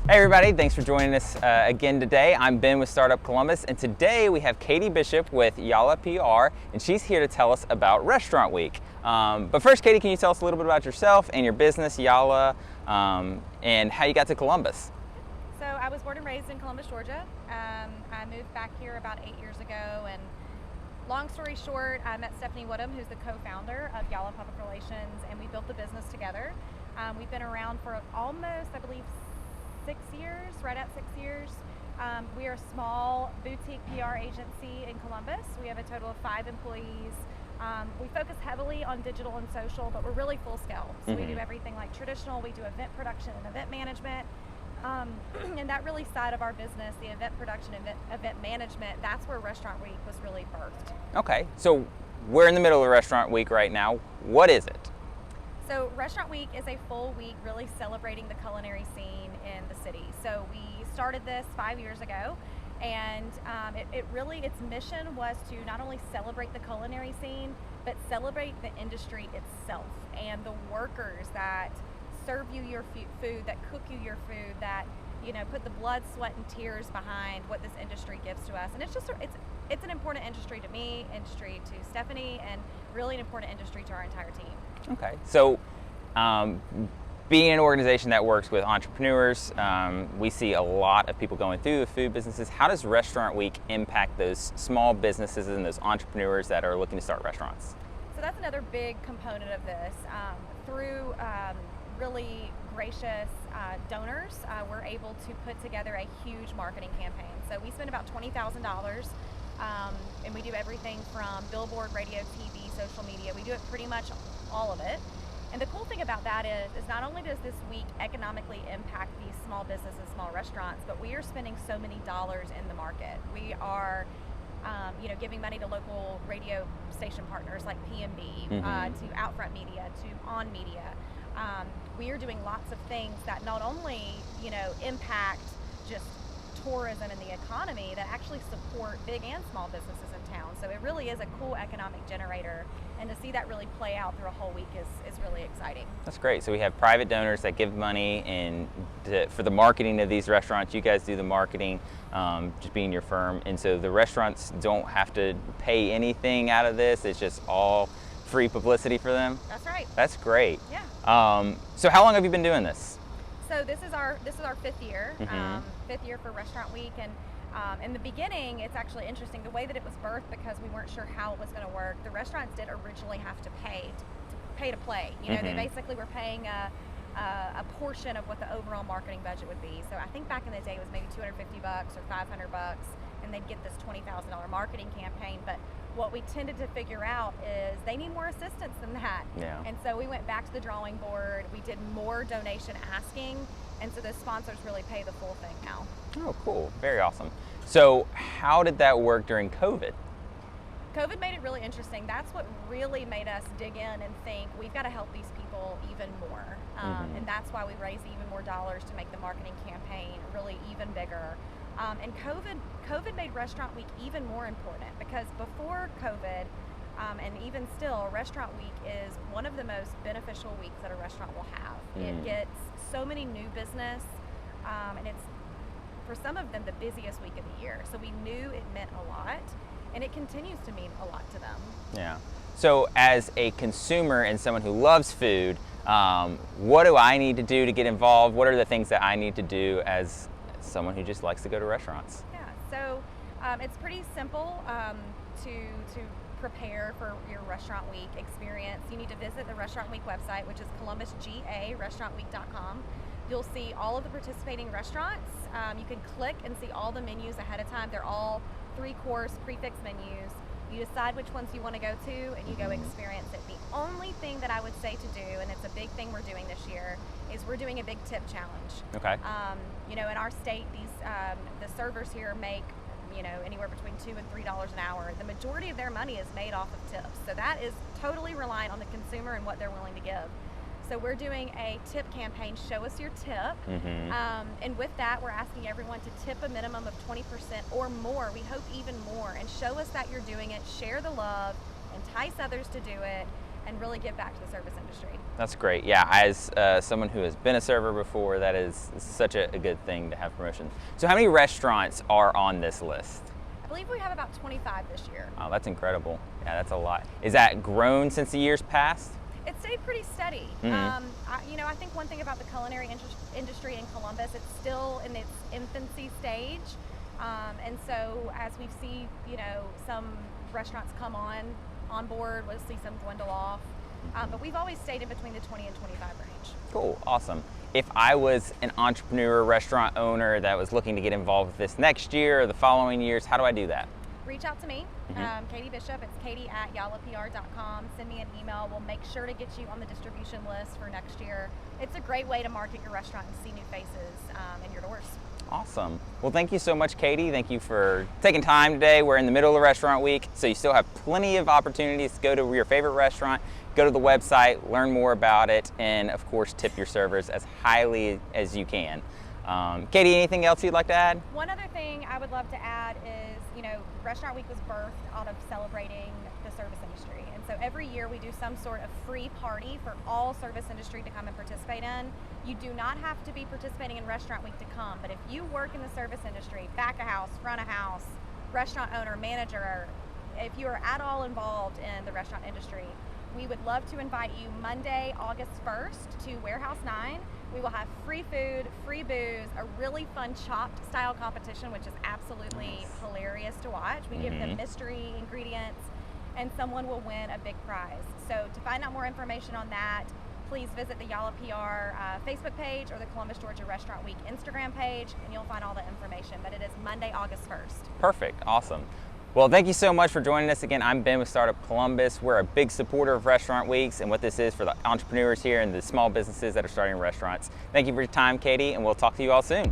Hey everybody, thanks for joining us again today. I'm Ben with StartUP Columbus, and today we have Katie Bishop with Yalla PR, and she's here to tell us about Restaurant Week. But first, Katie, can you tell us a little bit about yourself and your business, Yalla, and how you got to Columbus? So I was born and raised in Columbus, Georgia. I moved back here about 8 years ago, and long story short, I met Stephanie Woodham, who's the co-founder of Yalla Public Relations, and we built the business together. We've been around for almost, I believe, 6 years, right at 6 years. We are a small boutique PR agency in Columbus. We have a total of 5 employees. We focus heavily on digital and social, but we're really full scale. So we do everything like traditional. We do event production and event management. And that really side of our business, the event production and event management, that's where Restaurant Week was really birthed. Okay, so we're in the middle of Restaurant Week right now. What is it? So Restaurant Week is a full week really celebrating the culinary scene in the city. So we started this 5 years ago, and its mission was to not only celebrate the culinary scene, but celebrate the industry itself and the workers that serve you your food, that cook you your food, that put the blood, sweat, and tears behind what this industry gives to us. And it's an important industry to me, industry to Stephanie, and really an important industry to our entire team. Okay, so being an organization that works with entrepreneurs, we see a lot of people going through the food businesses. How does Restaurant Week impact those small businesses and those entrepreneurs that are looking to start restaurants? So that's another big component of this. Through really gracious donors, we're able to put together a huge marketing campaign. So we spend about $20,000, and we do everything from billboard, radio, TV, social media. We do it pretty much all of it. And the cool thing about that is not only does this week economically impact these small businesses, small restaurants, but we are spending so many dollars in the market. We are giving money to local radio station partners like PMB, to Outfront Media, to On Media. We are doing lots of things that not only impact just tourism and the economy, that actually support big and small businesses in town. So it really is a cool economic generator, and to see that really play out through a whole week is really exciting. That's great. So we have private donors that give money for the marketing of these restaurants. You guys do the marketing, just being your firm, and so the restaurants don't have to pay anything out of this. It's just all free publicity for them. That's right. That's great. Yeah. So how long have you been doing this? So this is our 5th year, 5th year for Restaurant Week, and in the beginning, it's actually interesting the way that it was birthed, because we weren't sure how it was going to work. The restaurants did originally have to pay to play. They basically were paying a portion of what the overall marketing budget would be. So I think back in the day it was maybe $250 or $500, and they'd get this $20,000 marketing campaign. But what we tended to figure out is they need more assistance than that. Yeah. And so we went back to the drawing board. We did more donation asking, and so those sponsors really pay the full thing now. Oh, cool. Very awesome. So how did that work during COVID? COVID made it really interesting. That's what really made us dig in and think we've got to help these people even more. And that's why we raised even more dollars to make the marketing campaign really even bigger. And COVID made Restaurant Week even more important, because before COVID, and even still, Restaurant Week is one of the most beneficial weeks that a restaurant will have. It gets so many new business, and it's, for some of them, the busiest week of the year. So we knew it meant a lot, and it continues to mean a lot to them. Yeah. So as a consumer and someone who loves food, what do I need to do to get involved? What are the things that I need to do as someone who just likes to go to restaurants? Yeah, so it's pretty simple to prepare for your Restaurant Week experience. You need to visit the Restaurant Week website, which is columbusgarestaurantweek.com. You'll see all of the participating restaurants. You can click and see all the menus ahead of time. They're all 3-course prefix menus. You decide which ones you want to go to, and you go experience it. The only thing that I would say to do, and it's a big thing we're doing this year, is we're doing a big tip challenge. Okay. In our state, the servers here make anywhere between $2 and $3 an hour. The majority of their money is made off of tips, so that is totally reliant on the consumer and what they're willing to give. So we're doing a tip campaign, show us your tip, and with that we're asking everyone to tip a minimum of 20% or more. We hope even more, and show us that you're doing it. Share the love, entice others to do it, and really give back to the service industry. That's great. Yeah, as someone who has been a server before, that is such a good thing to have promotions. So how many restaurants are on this list? I believe we have about 25 this year. Oh, that's incredible. Yeah, that's a lot. Is that grown since the years past? It stayed pretty steady. I think one thing about the culinary industry in Columbus, it's still in its infancy stage. And so as we see, some restaurants come on board, we'll see some dwindle off. But we've always stayed in between the 20 and 25 range. Cool, awesome. If I was an entrepreneur, restaurant owner that was looking to get involved with this next year or the following years, how do I do that? Reach out to me, Katie Bishop. It's katie@yallapr.com. Send me an email. We'll make sure to get you on the distribution list for next year. It's a great way to market your restaurant and see new faces in your doors. Awesome. Well, thank you so much, Katie. Thank you for taking time today. We're in the middle of restaurant week, so you still have plenty of opportunities to go to your favorite restaurant, go to the website, learn more about it, and of course, tip your servers as highly as you can. Katie, anything else you'd like to add? One other thing I would love to add is, Restaurant Week was birthed out of celebrating the service industry. And so every year we do some sort of free party for all service industry to come and participate in. You do not have to be participating in Restaurant Week to come, but if you work in the service industry, back of house, front of house, restaurant owner, manager, if you are at all involved in the restaurant industry, we would love to invite you Monday, August 1st to Warehouse 9. We will have free food, free booze, a really fun chopped style competition, which is absolutely hilarious to watch. We give them mystery ingredients and someone will win a big prize. So to find out more information on that, please visit the Yalla PR Facebook page or the Columbus, Georgia Restaurant Week Instagram page, and you'll find all the information. But it is Monday, August 1st. Perfect, awesome. Well, thank you so much for joining us again. I'm Ben with StartUP Columbus. We're a big supporter of Restaurant Weeks and what this is for the entrepreneurs here and the small businesses that are starting restaurants. Thank you for your time, Katie, and we'll talk to you all soon.